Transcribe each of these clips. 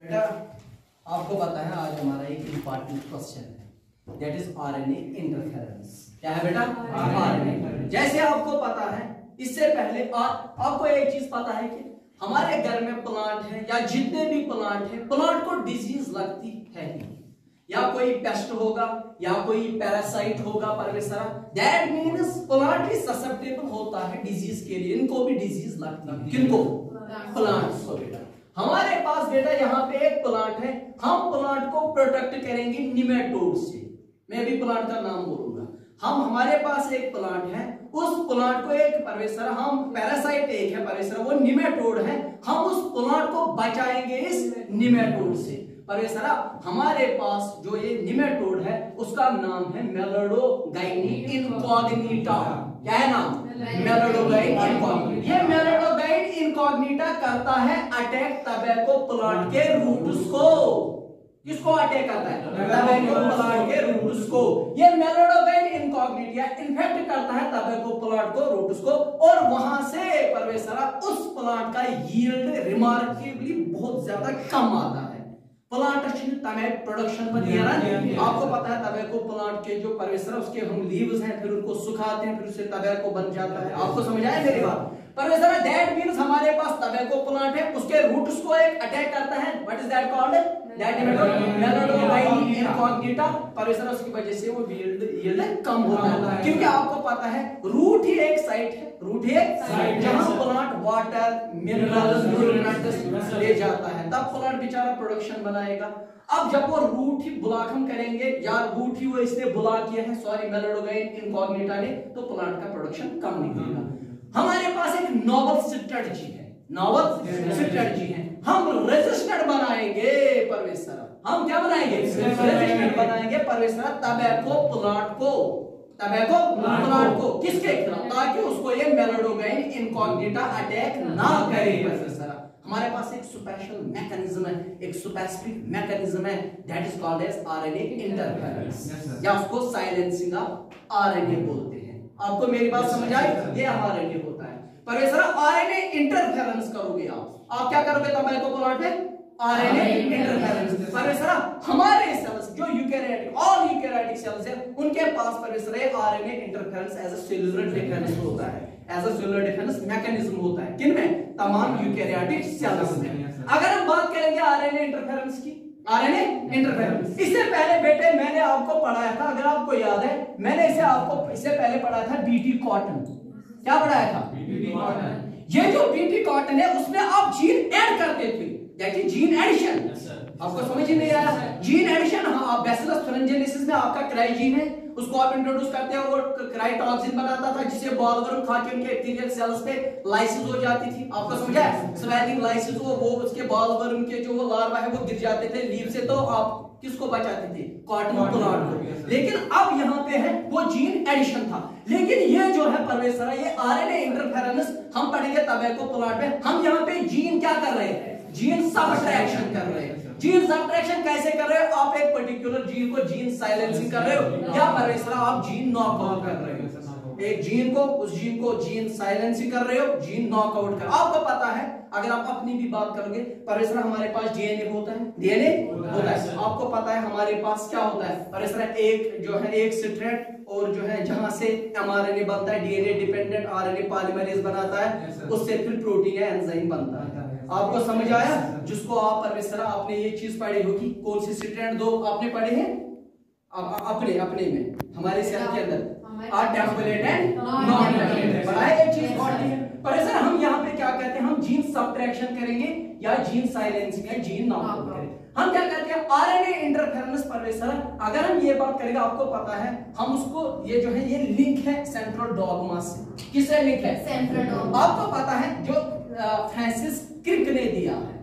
बेटा आपको पता है आज हमारा एक इम्पॉर्टेंट क्वेश्चन है, दैट इज आरएनए इंटरफेरेंस। क्या है बेटा? आरएनए। जैसे आपको पता है, इससे पहले आपको एक चीज पता है कि हमारे घर में प्लांट है या जितने भी प्लांट है, प्लांट को डिजीज लगती है ही, या कोई पेस्ट होगा या कोई पैरासाइट होगा परमेश्वरा, दैट मीन्स प्लांट भी ससेप्टेबल होता है डिजीज के लिए। इनको भी डिजीज लगती है। किनको? प्लांट्स को। बेटा हमारे पास बेटा यहाँ पे एक प्लांट है, हम प्लांट को प्रोटेक्ट करेंगे निमेटोड से। मैं भी प्लांट का नाम बोलूंगा। हमारे पास एक प्लांट है, उस प्लांट को एक परमेश्वर, हम पैरासाइट एक है परमेश्वर, वो निमेटोड है, हम उस प्लांट को बचाएंगे इस निमेटोड से। परमेश्वर हमारे पास जो ये निमेटोड है उसका नाम है मेलोडोगाइनी इनकॉग्निटा। क्या है नाम? मेलोडोगाइन इनकॉग्निटा। ये मेलोडोगाइन इनकॉग्निटा करता है अटैक टबैको प्लांट के रूट्स को। किसको अटैक करता है? टबैको प्लांट के रूट्स को। ये मेलोडोगाइन इनकॉग्निटा इन्फेक्ट करता है टबैको प्लांट को, रूट्स को, और वहां से परमेश्वर उस प्लांट का यील्ड रिमार्केबली बहुत ज्यादा कम आता है। प्लांट तमे प्रोडक्शन पर आपको पता है टबैको प्लांट के जो परमेश्वर उसके हम लीव्स हैं, फिर उनको सुखाते हैं, फिर उससे टबैको बन जाता है। आपको समझ आया मेरी बात? परमेश्वर दैट मींस हमारे पास टबैको प्लांट है, उसके रूट्स को एक अटैक करता है। What is that called? That meloidogyne incognita. परमेश्वर उसकी वजह से वो यील्ड कम होता है, क्योंकि आपको पता है रूट ही एक साइट है, रूट ही एक साइट जहां प्लांट वाटर मिनरल्स न्यूट्रिएंट्स ले जाता है, तब प्लांट बेचारा प्रोडक्शन बनाएगा। अब जब वो रूट ही ब्लॉक हम करेंगे, या रूट ही वो इसने ब्लॉक किया है, सॉरी मेलोडोगाइन इनकॉग्निटा ने, तो प्लांट का प्रोडक्शन कम निकलेगा। हमारे पास एक नोवल स्ट्रेटजी है, नोवल स्ट्रेटजी है, हम रेजिस्टेंट बनाएंगे परमेश्वर। हम क्या बनाएंगे? रेजिस्टेंट बनाएंगे परमेश्वर टबैको प्लांट को, टबैको प्लांट को। किसके खिलाफ? ताकि उसको ये मेलोडोगाइन इनकॉग्निटा अटैक ना करे परमेश्वर। हमारे पास एक स्पेशल मैकेनिज्म है, एक स्पेसिफिक मैकेनिज्म है, that is called as RNA interference, या उसको साइलेंसिंग ऑफ आरएनए बोलते हैं। आपको मेरी बात समझ आई? ये आरएनए होता है परमेश्वर। आरएनए इंटरफेरेंस करोगे आप क्या करोगे टबैको प्लांट में? RNA interference. परमेश्वर हमारे सेल्स जो यूकैरियोटिक, ऑल यूकैरियोटिक सेल्स है, उनके पास परमेश्वर RNA interference as a cellular defence होता है, as a cellular defence mechanism होता है। किनमें? तमाम यूकैरियोटिक सेल्स में। अगर हम बात करेंगे आरएनए इंटरफेरेंस की, आरएनए इंटरफेरेंस, इससे पहले बेटे मैंने आपको पढ़ाया था, अगर आपको याद है, मैंने इसे आपको इससे पहले पढ़ाया था बीटी कॉटन। क्या पढ़ाया था? BT cotton. ये जो बीटी कॉटन है उसमें आप जीन ऐड करते थे, दैट इज जीन एडिशन। आपको समझ ही नहीं आया? जीन एडिशन, हाँ, बैसिलस thuringiensis में आपका क्राई जीन है, उसको आप इंट्रोड्यूस करते हो, वो क्राई टॉक्सिन बनाता था, जिसे बॉलवर्म खा के उनके एपिथेलियल सेल्स पे लाइसिस हो जाती थी। आपको समझा है? स्वेलिंग लाइसिस, वो उसके बॉलवर्म के जो वो लार्वा है वो गिर जाते थे लीफ से, तो आप किसको बचाते थे? कॉटन प्लांट को। लेकिन अब यहाँ पे है वो जीन एडिशन था। लेकिन ये जो है परमेश्वर, ये आरएनए इंटरफेरेंस हम पढ़ेंगे टबैको प्लांट में। हम यहाँ पे जीन क्या कर रहे हैं? जीन सब्ट्रैक्शन कर रहे हैं। जीन सब्ट्रैक्शन कैसे कर रहे हो? आप एक पर्टिकुलर जीन को जीन साइलेंसिंग कर रहे हो, या परमेश्वर आप जीन नॉकआउट कर रहे हो। एक जीन को, उस जीन को जीन साइलेंसिंग कर रहे हो, जीन नॉकआउट कर। आपको पता है, अगर आप अपनी भी बात करोगे परमेश्वर, हमारे पास डीएनए होता है, डीएनए होता है। आपको पता है हमारे पास क्या होता है परमेश्वर? एक जो है एक स्ट्रैंड, और जो है जहां से एमआरएनए बनता है, डीएनए डिपेंडेंट आरएनए पॉलीमरेज बनाता है, उससे फिर प्रोटीन या एंजाइम बनता है। आपको समझ आया? जिसको आप परमेश्वर आपने ये चीज पढ़ी होगी, कौन सी स्ट्रैंड दो आपने पढ़े हैं अपने में, हमारे सेल के अंदर टेम्पलेट एंड नॉन टेम्पलेट पढ़ा है। एक चीज परमेश्वर हम यहाँ पे क्या कहते हैं? हम जीन सब्ट्रैक्शन करेंगे या जीन साइलेंसिंग या जीन नॉकआउट करेंगे। हम क्या कहते हैं? आरएनए इंटरफेरेंस परमेश्वर। अगर हम ये बात करेंगे, आपको पता है, हम उसको, ये जो है ये लिंक है सेंट्रल डॉगमा से। किससे लिंक है? Central dogma. आपको पता है जो फ्रांसिस क्रिक ने दिया है,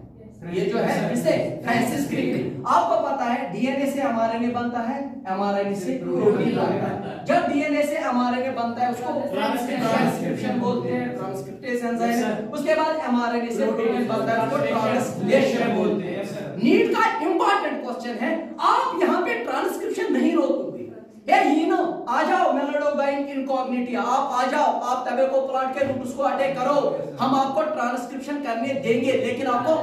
ये जो है किसे? फ्रांसिस क्रिक ने। आपको पता है डीएनए से एमआरएनए बनता है, एमआरएनए से प्रोटीन बनता है। जब डीएनए से एमआरएनए बनता है उसको ट्रांसक्रिप्शन बोलते हैं, ट्रांसक्रिप्टेज एंजाइम। उसके बाद एमआरएनए से प्रोटीन बनता है, उसको ट्रांसलेशन बोलते हैं। नीट का इंपॉर्टेंट क्वेश्चन है, आप यहाँ पे ट्रांसक्रिप्शन नहीं रोकोगे। आ जाओ मेलोडोगाइन इनकॉग्निटिया, आप आ जाओ, आप टबैको प्लांट के रूट्स को अटैक करो, हम आपको ट्रांसक्रिप्शन करने देंगे लेकिन आपको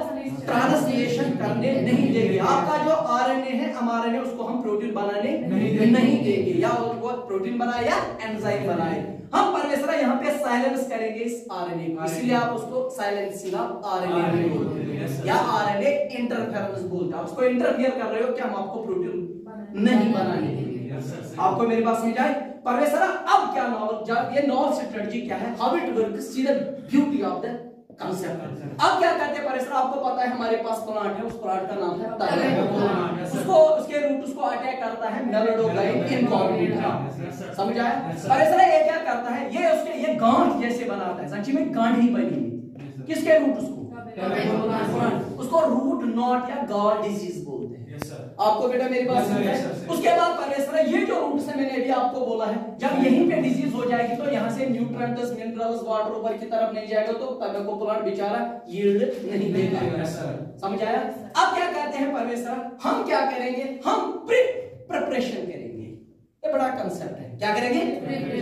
ट्रांसलेशन करने नहीं देंगे। आपका जो आरएनए है एमआरएनए उसको हम प्रोटीन बनाने नहीं देंगे, या वो प्रोटीन बनाए या एंजाइम बनाए। हम परमेश्वर यहाँ पे साइलेंस करेंगे इस आरएनए को, इसलिए आप उसको साइलेंसिंग ऑफ आरएनए बोलते हैं या आरएनए इंटरफेरेंस बोलते हैं। उसको इंटरफियर कर रहे हो कि हम आपको प्रोटीन नहीं बनाने देंगे। आपको मेरी बात समझ आए? परमेश्वर अब क्या नॉवल, जब ये नॉवल स्ट्रेटजी क्या है, how it works, see the beauty of the concept. अब क्या करते हैं परमेश्वर, आपको पता है हमारे पास प्लांट है, उस प्लांट का नाम है तबैको, उसको उसके रूट उसको अटैक करता है मेलोडोगाइन इनकॉग्निटिया, समझ आया? परमेश्वर ये क्या करता है, ये उसके ये गांठ जैसे बनाता है, सच्ची में गांठ ही बनी है, किसके रूट उसको, उसको रूट नॉट या गॉल डिजीज बोलते हैं। आपको बेटा मेरी बात समझ है? उसके बाद परमेश्वर ये जो रूट से मैंने अभी आपको बोला है, जब यहीं पे डिजीज हो जाएगी तो यहाँ से न्यूट्रिएंट्स मिनरल्स वाटर ऊपर की तरफ नहीं जाएगा तो टबैको प्लांट बेचारा यील्ड नहीं देगा। समझ आया? अब क्या कहते हैं परमेश्वर, हम क्या करेंगे, हम प्रिपरेशन करेंगे। ये बड़ा कंसेप्ट है, क्या करेंगे,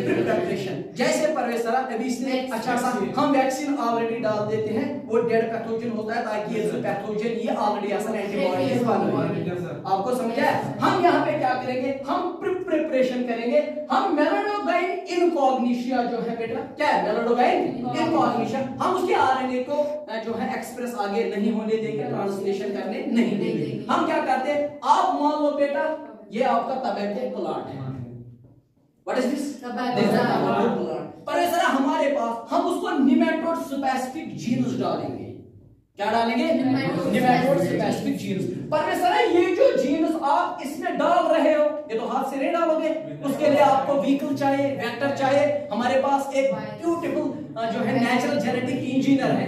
प्रिपरेशन। जैसे परमेश्वर अभी इसने अच्छा सा हम वैक्सीन ऑलरेडी डाल देते हैं, वो डेड पैथोजन होता है ताकि ये जो पैथोजन ये ऑलरेडी असल एंटीबॉडीज बन, आपको समझा है? हम यहाँ पे क्या करेंगे, हम प्रिपरेशन करेंगे, हम मेलोडोगाइन इनकॉग्निटिया जो है बेटा, क्या है मेलोडोगाइन इनकॉग्निटिया, हम उसके आरएनए को जो है एक्सप्रेस आगे नहीं होने देंगे, ट्रांसलेशन करने नहीं देंगे। हम क्या करते हैं, आप मान लो बेटा ये आपका टबैको प्लांट है, what is this, tobacco plant. परमेश्वर हमारे पास हम उसको निमेटोड स्पेसिफिक जीन्स डालेंगे, क्या डालेंगे, निमेटोड स्पेसिफिक जीन्स। परमेश्वर ये जो जीन्स आप इसमें डाल रहे हो, ये तो हाथ से नहीं डालोगे, उसके लिए आपको व्हीकल चाहिए, वेक्टर चाहिए। हमारे पास एक ब्यूटीफुल जो है नेचुरल जेनेटिक इंजीनियर है,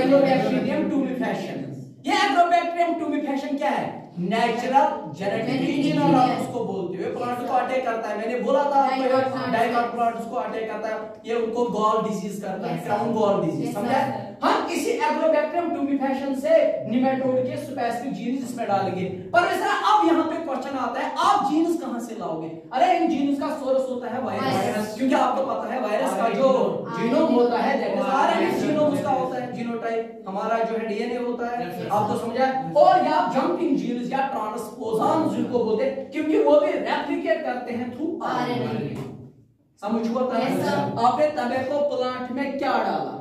एग्रोबैक्टीरियम ट्यूबिफैशन। ये एग्रोबैक्टीरियम ट्यूबिफैशन क्या है, नेचुरल जेनेटिक इंजीनियर आप उसको बोलते हो। प्लांट को अटैक करता है, मैंने बोला था आपको डाइकॉट प्लांट उसको अटैक करता है, ये उनको गॉल डिजीज करता है, क्राउन गॉल डिजीज, समझा? हम इसी एग्रोबैक्टीरियम ट्यूबिफैशन से निमेटोड के स्पेसिफिक जीन्स इसमें डालेंगे। पर वैसा अब यहाँ पे क्वेश्चन आता है, आप जीन्स कहां से लाओगे? अरे इन जीन्स का सोर्स होता है वायरस, क्योंकि आपको पता है वायरस का जो जीनोम होता है दैट इज आरएनए जीनोम उसका होता है, जीनोटाइप हमारा जो है डीएनए होता है, आपको समझा? और या जंपिंग जीन्स या ट्रांसपोजॉन जिनको बोलते हैं, क्योंकि वो भी रेप्लिकेट करते हैं थ्रू आरएनए। समझ हुआ? आपने टबैको प्लांट में क्या डाला?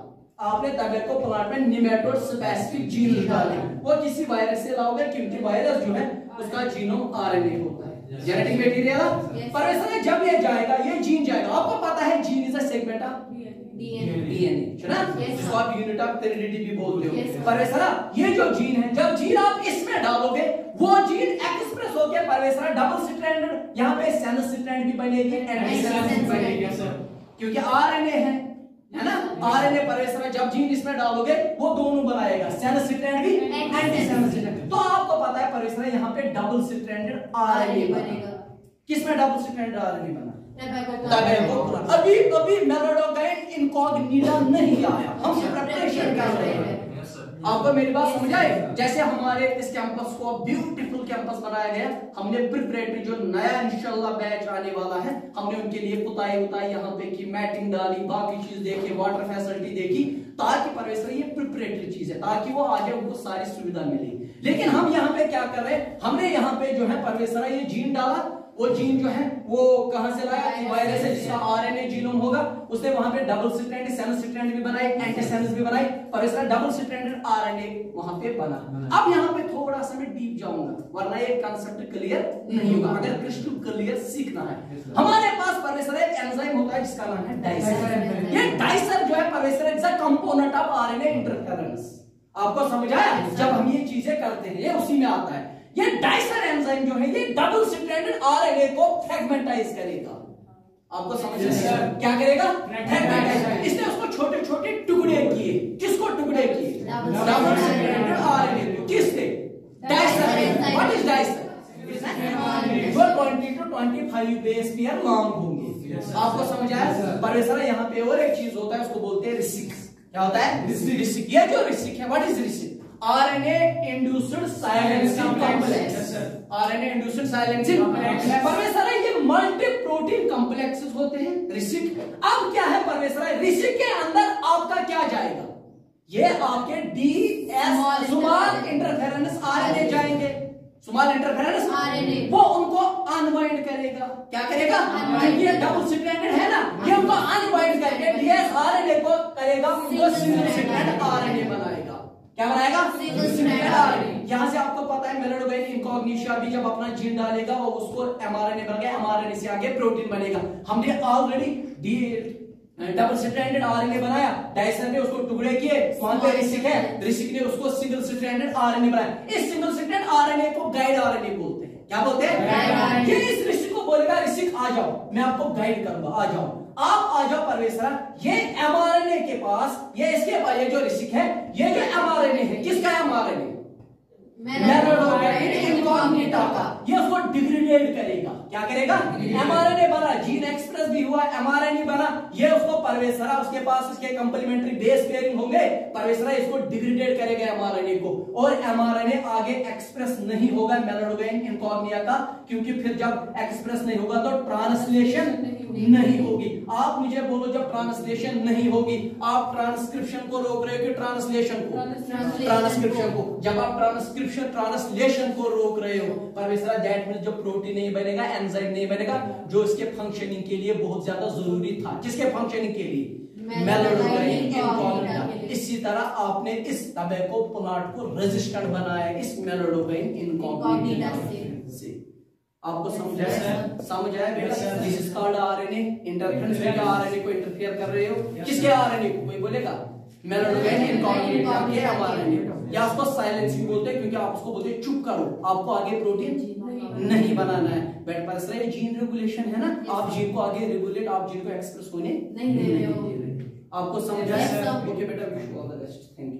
आपने टबैको प्लांट में निमेटोड स्पेसिफिक जीन डाले, वो किसी वायरस से लाओगे क्योंकि वायरस जो है उसका जीनोम आरएनए होता है, जेनेटिक मटेरियल। पर ऐसा जब ये जाएगा, ये जीन जाएगा, आपको पता है gene is a segment of DNA, है ना, जिसको आप यूनिट ऑफ हेरिडिटी भी बोलते हो। पर ऐसा ये जो जीन है, जब जीन आप इसमें डालोगे वो जीन एक्सप्रेस होकर परवेसरा डबल स्ट्रैंडेड, यहाँ पे सेंस स्ट्रैंड भी बनेगी, एंटी सेंस भी बनेगी, क्योंकि आरएनए है ना, आरएनए परवेसरा जब जीन इसमें डालोगे वो दोनों बनाएगा, सेंस स्ट्रैंड भी एंटी सेंस स्ट्रैंड। तो आपको पता है परवेसरा यहाँ पे डबल स्ट्रैंडेड आरएनए बनेगा। किसमें डबल स्ट्रैंडेड आरएनए बना? अभी अभी मेलोडोगाइन इनकॉग्निटा नहीं आया, हम प्रिपरेशन कर रहे हैं। आपको मेरी बात समझ आए? जैसे हमारे इस कैंपस को ब्यूटीफुल कैंपस बनाया गया, हमने प्रिपरेटरी जो नया इंशाल्लाह बैच आने वाला है, हमने उनके लिए पुताई उताई यहाँ पे की, मैटिंग डाली, बाकी चीज देखी, वाटर फैसिलिटी देखी, ताकि परवेसर ये प्रिपरेटरी चीज है, ताकि वो आगे उनको सारी सुविधा मिले। लेकिन हम यहाँ पे क्या कर रहे हैं, हमने यहाँ पे जो है परवेसर ये जीन डाला, वो जीन जो है वो कहां से लाया? वायरस है जिसका आरएनए जीनोम होगा, उसने वहां पे डबल स्ट्रैंडेड सेंस स्ट्रैंड भी बनाई, एंटी सेंस भी बनाई, पर इसका डबल स्ट्रैंडेड आरएनए वहां पे बना। अब यहां पे थोड़ा सा मैं डीप जाऊंगा, वरना ये कांसेप्ट क्लियर नहीं होगा, अगर क्रिस्टल क्लियर सीखना है। हमारे पास परवेसर एक एंजाइम होता है जिसका नाम है डाइसर। ये डाइसर जो है परवेसर is a component of RNA interference. आपको समझ आया? जब हम ये चीजें करते हैं ये उसी में आता है। ये डाइसर एंजाइम जो है ये डबल स्ट्रैंडेड आरएनए को फ्रैगमेंटाइज करेगा। आपको समझ आया? क्या करेगा? फ्रैगमेंटाइज। इसने उसको छोटे छोटे टुकड़े किए। किसको टुकड़े किए? डबल स्ट्रैंडेड आरएनए को। किसने? डाइसर। What is dicer? जो 20 to 25 बेस पेयर लॉन्ग होंगे। आपको समझ आया? परवेसर यहाँ पे और एक चीज होता है, उसको बोलते हैं रिसिक। क्या होता है? रिसिक। ये जो रिसिक है, what is RISC? RNA induced silencing complex। RNA induced silencing complex। परवेसर ये मल्टी प्रोटीन कॉम्प्लेक्सेस होते हैं रिसिक। अब क्या है परवेश राय, रिसिक के अंदर आपका क्या जाएगा, ये आपके डीएस स्मॉल इंटरफेरेंस आरएनए जाएंगे, स्मॉल इंटरफेरेंस आरएनए, वो उनको अनबाइंड करेगा। क्या करेगा, क्योंकि ये डबल स्ट्रैंडेड है ना, ये उनको अनबाइंड करके डीएस आरएनए को करेगा, वो सिंगल स्ट्रैंड आरएनए बनाएगा। क्या बनाएगा, सिंगल स्ट्रैंड आरएनए। यहां से आपको पता है मेलिडोबाइन इनकॉग्निटा भी जब अपना जीन डालेगा वो उसको एमआरएनए बनेगा, एमआरएनए से आगे प्रोटीन बनेगा। हमने ऑलरेडी डबल स्ट्रैंडेड आरएनए बनाया, डाइसन ने उसको टुकड़े किए, वहां पे रिसिक है, रिसिक ने उसको सिंगल स्ट्रैंडेड आरएनए बनाया। इस सिंगल स्ट्रैंडेड आरएनए को गाइड आरएनए बोलते हैं। क्या बोलते हैं, ये इस रिसिक को बोलेगा, रिसिक आ जाओ, मैं आपको गाइड करूंगा, आ जाओ, आप आ जाओ परवेश राय। ये एमआरएनए के पास, ये इसके पास, ये जो रिसिक है, ये जो एमआरएनए है, किसका एमआरएनए, मेलिडोबाइन इनकॉग्निटा का, ये उसको डिग्रेडेड करेगा। क्या करेगा, एमआरएनए बना, जीन एक्सप्रेस भी हुआ, एमआरएनए बना, ये उसको परवेश राय, उसके पास इसके कंप्लीमेंट्री बेस पेयरिंग होंगे, परवेश राय इसको डिग्रेडेड करेगा एमआरएनए को, और एमआरएनए आगे एक्सप्रेस नहीं होगा मेलिडोबाइन इनकॉग्निटा का, क्योंकि फिर जब एक्सप्रेस नहीं होगा तो ट्रांसलेशन नहीं होगी। आप मुझे बोलो, जब ट्रांसलेशन नहीं होगी, आप ट्रांसक्रिप्शन को रोक रहे हो कि ट्रांसलेशन को, ट्रांसक्रिप्शन को, जब आप ट्रांसलेशन को रोक रहे हो परवेश राय, दैट मींस जो प्रोटीन नहीं बनेगा, एंजाइम नहीं बनेगा, जो इसके फंक्शनिंग के लिए बहुत ज्यादा जरूरी था। किसके फंक्शनिंग के लिए, मेलिडोबाइन इनकॉग्निटा। इसी तरह आपने इस टबैको प्लांट को रेजिस्टेंट बनाया इस मेलिडोबाइन इनकॉग्निटा से। आपको समझ आया? This is called RNA interference. क्या आरएनए को इंटरफेयर कर रहे हो, किसके आरएनए को, कोई बोलेगा मेलिडोबाइन इनकॉग्निटा के आरएनए, या उसको साइलेंसिंग बोलते हैं, क्योंकि आप उसको बोलते हैं चुप करो, आपको आगे प्रोटीन नहीं बनाना है। बट पर ये जीन रेगुलेशन है ना, आप जीन को आगे रेगुलेट, आप जीन को एक्सप्रेस होने नहीं दे रहे हो। आपको समझ आया? ओके बेटा, wish you all the best, thank you.